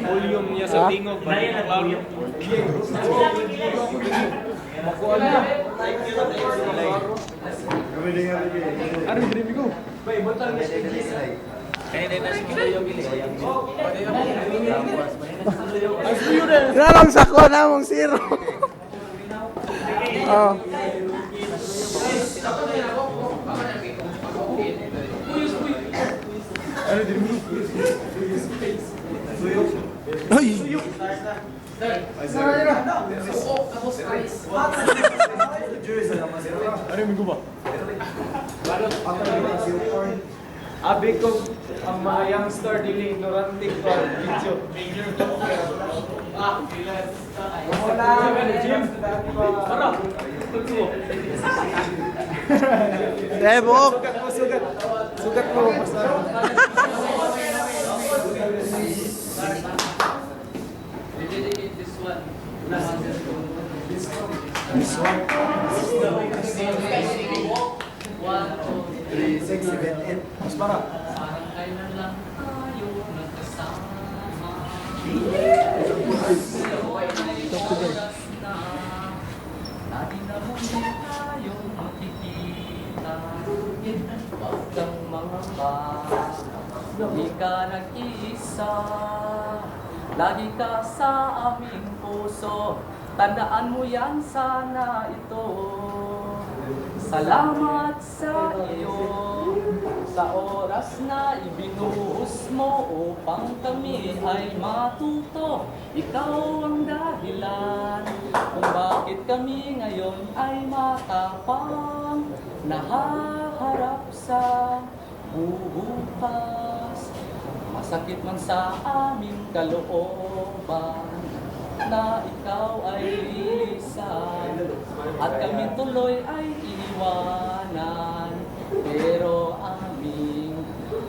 Volume niya sa tingog. Nalang sako na mong zero. Oh. Ay. Ano yung ba? Abi ko ang mga youngster dili ignorante ko video. Wala Jim. Para. Debok. Sugat mo. This one. 1, 2, 3, 6, 7, 8. Mas para. Parang kailan lang tayo nagkasama. Lagi na muli tayo makikita. Huwag kang mangamba, di ka nag-iisa. Lagi ka sa aming puso, tandaan mo yan sana ito. Salamat sa iyo, sa oras na ibinuhos mo upang kami ay matuto. Ikaw ang dahilan kung bakit kami ngayon ay matapang nahaharap sa bukas. Masakit man sa aming kalooban na ikaw ay lilisan at kami tuloy ay iiwanan, pero aming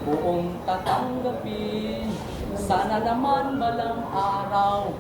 buong tatanggapin. Sana naman balang araw